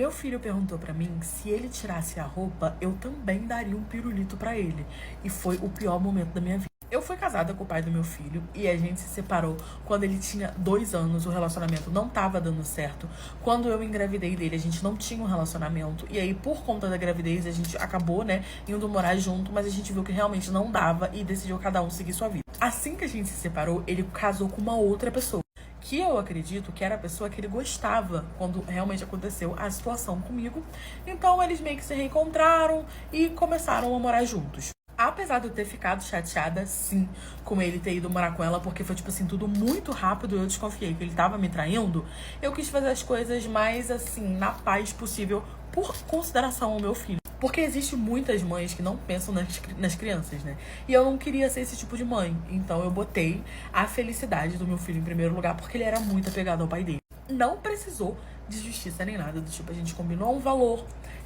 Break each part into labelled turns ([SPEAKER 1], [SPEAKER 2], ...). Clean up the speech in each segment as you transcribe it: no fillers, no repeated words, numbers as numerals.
[SPEAKER 1] Meu filho perguntou pra mim se ele tirasse a roupa, eu também daria um pirulito pra ele. E foi o pior momento da minha vida. Eu fui casada com o pai do meu filho e a gente se separou quando ele tinha 2 anos, o relacionamento não tava dando certo. Quando eu engravidei dele, a gente não tinha um relacionamento. E aí, por conta da gravidez, a gente acabou, indo morar junto, mas a gente viu que realmente não dava e decidiu cada um seguir sua vida. Assim que a gente se separou, ele casou com uma outra pessoa, que eu acredito que era a pessoa que ele gostava quando realmente aconteceu a situação comigo. Então eles meio que se reencontraram e começaram a morar juntos. Apesar de eu ter ficado chateada, sim, com ele ter ido morar com ela, porque foi, tudo muito rápido, eu desconfiei que ele tava me traindo, eu quis fazer as coisas mais, na paz possível, por consideração ao meu filho. Porque existe muitas mães que não pensam nas crianças, né? E eu não queria ser esse tipo de mãe. Então eu botei a felicidade do meu filho em primeiro lugar, porque ele era muito apegado ao pai dele. Não precisou de justiça nem nada, do tipo, a gente combinou um valor,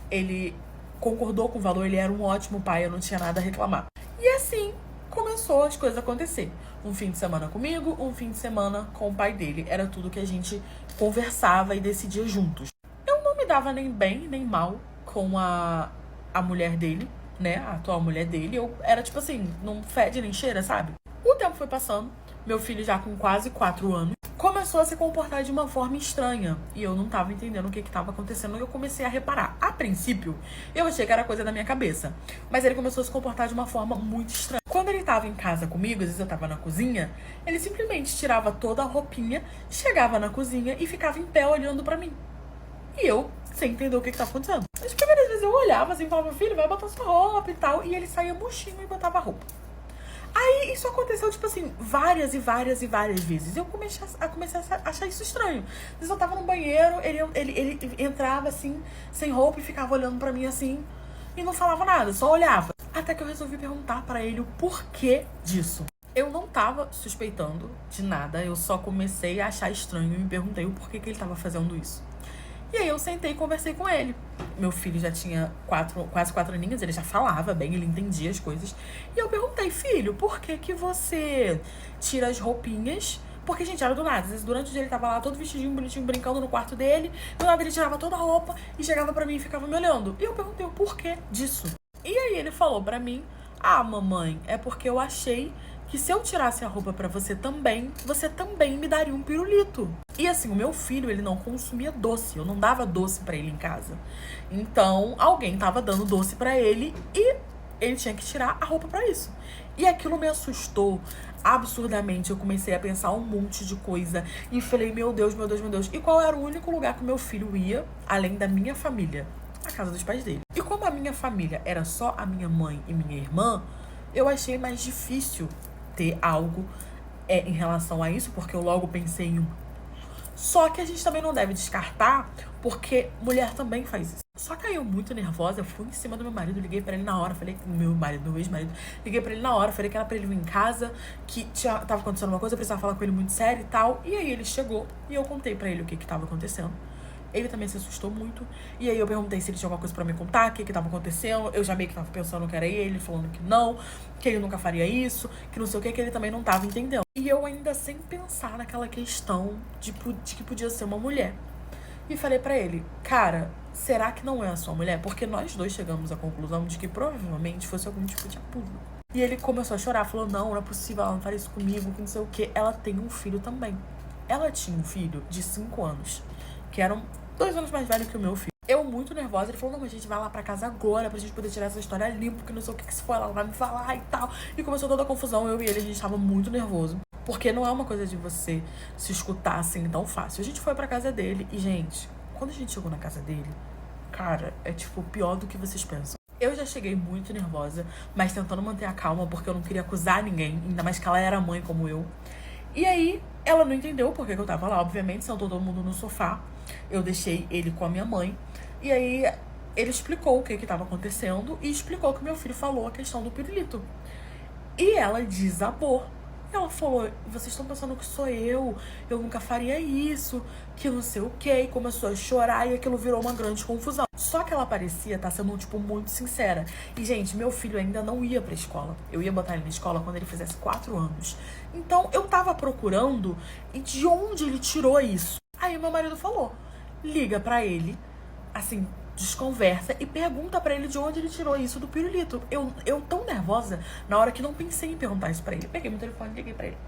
[SPEAKER 1] ele concordou com o valor, ele era um ótimo pai, eu não tinha nada a reclamar. E assim começou as coisas a acontecer. Um fim de semana comigo, um fim de semana com o pai dele. Era tudo que a gente conversava e decidia juntos. Eu não me dava nem bem, nem mal com a mulher dele, né? A atual mulher dele. Eu era não fede nem cheira, sabe? O tempo foi passando, meu filho já com quase 4 anos, começou a se comportar de uma forma estranha. E eu não tava entendendo o que tava acontecendo. E eu comecei a reparar. A princípio, eu achei que era coisa da minha cabeça. Mas ele começou a se comportar de uma forma muito estranha. Quando ele tava em casa comigo, às vezes eu tava na cozinha, ele simplesmente tirava toda a roupinha, chegava na cozinha e ficava em pé olhando pra mim. E eu, sem entender o que tava acontecendo. As primeiras vezes eu olhava assim e falava, filho, vai botar sua roupa e tal. E ele saía murchinho e botava a roupa. Aí isso aconteceu, várias e várias e várias vezes. Eu comecei a achar isso estranho. Às vezes eu tava no banheiro, ele entrava assim, sem roupa e ficava olhando pra mim assim, e não falava nada, só olhava. Até que eu resolvi perguntar pra ele o porquê disso. Eu não tava suspeitando de nada, eu só comecei a achar estranho e me perguntei o porquê que ele tava fazendo isso. E aí eu sentei e conversei com ele. Meu filho já tinha quase 4 aninhos, ele já falava bem, ele entendia as coisas. E eu perguntei, filho, por que que você tira as roupinhas? Porque, gente, era do nada. Às vezes, durante o dia ele tava lá todo vestidinho, bonitinho, brincando no quarto dele. Do nada ele tirava toda a roupa e chegava pra mim e ficava me olhando. E eu perguntei o porquê disso. E aí ele falou pra mim, mamãe, é porque eu achei que se eu tirasse a roupa pra você também me daria um pirulito. E assim, o meu filho, ele não consumia doce. Eu não dava doce pra ele em casa. Então, alguém tava dando doce pra ele e ele tinha que tirar a roupa pra isso. E aquilo me assustou absurdamente. Eu comecei a pensar um monte de coisa. E falei, meu Deus, meu Deus, meu Deus. E qual era o único lugar que o meu filho ia, além da minha família? A casa dos pais dele. E como a minha família era só a minha mãe e minha irmã, eu achei mais difícil ter algo em relação a isso, porque eu logo pensei em um. Só que a gente também não deve descartar, porque mulher também faz isso. Só que aí eu, muito nervosa, fui em cima do meu marido, liguei pra ele na hora, falei, meu ex-marido, liguei pra ele na hora, falei que era pra ele vir em casa, que tava acontecendo uma coisa, eu precisava falar com ele muito sério e tal. E aí ele chegou e eu contei pra ele o que tava acontecendo. Ele também se assustou muito. E aí eu perguntei se ele tinha alguma coisa pra me contar, o que tava acontecendo. Eu já meio que tava pensando que era ele, falando que não, que ele nunca faria isso, que não sei o que ele também não tava entendendo. E eu ainda sem pensar naquela questão de que podia ser uma mulher. E falei pra ele, cara, será que não é a sua mulher? Porque nós dois chegamos à conclusão de que provavelmente fosse algum tipo de abuso. E ele começou a chorar, falou, não é possível, ela não faria isso comigo, que não sei o que. Ela tem um filho também. Ela tinha um filho de 5 anos, que era 2 anos mais velho que o meu filho. Eu muito nervosa, ele falou, não, a gente vai lá pra casa agora pra gente poder tirar essa história limpo, que não sei o que se for, ela vai me falar e tal. E começou toda a confusão, eu e ele, a gente tava muito nervoso. Porque não é uma coisa de você se escutar assim tão fácil. A gente foi pra casa dele e, gente, quando a gente chegou na casa dele, cara, é pior do que vocês pensam. Eu já cheguei muito nervosa, mas tentando manter a calma, porque eu não queria acusar ninguém, ainda mais que ela era mãe como eu. E aí, ela não entendeu porque eu tava lá, obviamente, sentou todo mundo no sofá. Eu deixei ele com a minha mãe. E aí, ele explicou o que tava acontecendo e explicou que meu filho falou a questão do pirulito. E ela desabou. Ela falou, vocês estão pensando que sou eu nunca faria isso, que não sei o que, e começou a chorar e aquilo virou uma grande confusão. Só que ela parecia estar sendo, muito sincera. E, gente, meu filho ainda não ia pra escola. Eu ia botar ele na escola quando ele fizesse 4 anos. Então, eu tava procurando de onde ele tirou isso. Aí, meu marido falou, liga pra ele, assim, desconversa e pergunta pra ele de onde ele tirou isso do pirulito. Eu tão nervosa, na hora que não pensei em perguntar isso pra ele. Peguei meu telefone e liguei pra ele.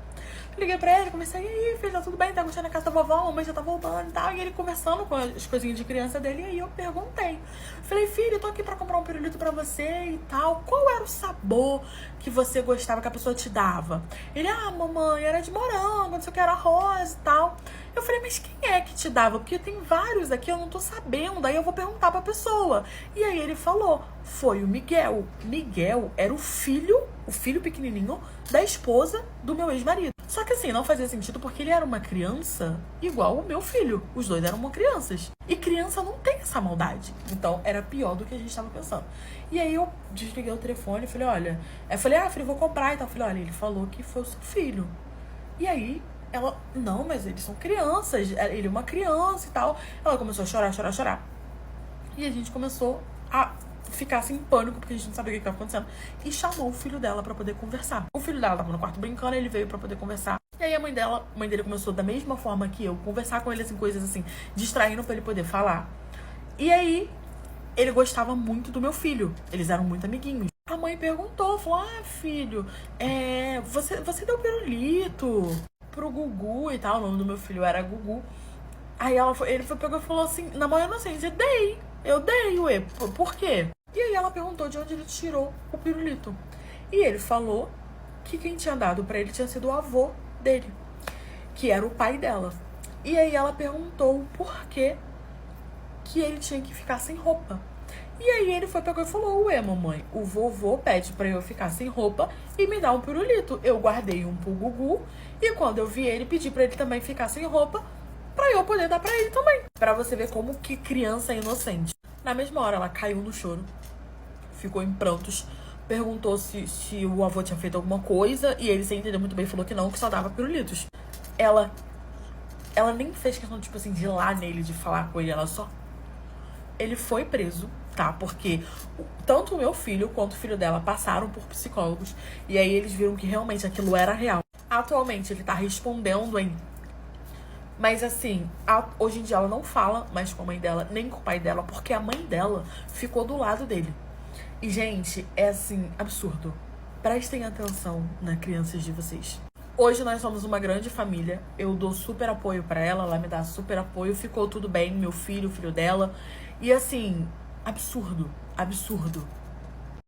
[SPEAKER 1] Liguei pra ele, comecei, e aí, filho, tá tudo bem? Tá gostando da casa da vovó? A mamãe já tá voltando e tal. E ele conversando com as coisinhas de criança dele. E aí eu perguntei. Falei, filho, tô aqui pra comprar um pirulito pra você e tal. Qual era o sabor que você gostava, que a pessoa te dava? Ele, mamãe, era de morango, não sei o que, era rosa e tal. Eu falei, mas quem é que te dava? Porque tem vários aqui, eu não tô sabendo. Aí eu vou perguntar pra pessoa. E aí ele falou, foi o Miguel. Miguel era o filho pequenininho da esposa do meu ex-marido. Só que assim, não fazia sentido porque ele era uma criança igual o meu filho. Os dois eram crianças. E criança não tem essa maldade. Então era pior do que a gente tava pensando. E aí eu desliguei o telefone e falei, olha... Eu falei, filho, vou comprar e tal. Eu falei, olha, ele falou que foi o seu filho. E aí ela, não, mas eles são crianças. Ele é uma criança e tal. Ela começou a chorar. E a gente começou a ficar assim em pânico, porque a gente não sabia o que estava acontecendo. E chamou o filho dela pra poder conversar. O filho dela tava no quarto brincando, ele veio pra poder conversar. E aí a mãe dele começou da mesma forma que eu, conversar com ele, assim, coisas assim, distraindo pra ele poder falar. E aí, ele gostava muito do meu filho. Eles eram muito amiguinhos. A mãe perguntou, falou, filho, você deu pirulito pro Gugu e tal, o nome do meu filho era Gugu. Aí ele pegou e falou assim, na maior inocência, eu dei, ué, por quê? E aí ela perguntou de onde ele tirou o pirulito. E ele falou que quem tinha dado pra ele tinha sido o avô dele, que era o pai dela. E aí ela perguntou o porquê que ele tinha que ficar sem roupa. E aí ele pegou e falou, ué, mamãe, o vovô pede pra eu ficar sem roupa e me dá um pirulito. Eu guardei um pro Gugu e quando eu vi ele, pedi pra ele também ficar sem roupa pra eu poder dar pra ele também. Pra você ver como que criança é inocente. Na mesma hora, ela caiu no choro, ficou em prantos, perguntou se o avô tinha feito alguma coisa e ele, sem entender muito bem, falou que não, que só dava pirulitos. Ela nem fez questão, tipo assim, de ir lá nele, de falar com ele, ele foi preso, tá? Porque tanto o meu filho quanto o filho dela passaram por psicólogos e aí eles viram que realmente aquilo era real. Atualmente ele tá respondendo ainda. Mas assim, hoje em dia ela não fala mais com a mãe dela, nem com o pai dela, porque a mãe dela ficou do lado dele. E, gente, é assim, absurdo. Prestem atenção nas crianças de vocês. Hoje nós somos uma grande família. Eu dou super apoio pra ela me dá super apoio. Ficou tudo bem, meu filho, o filho dela. E assim, absurdo.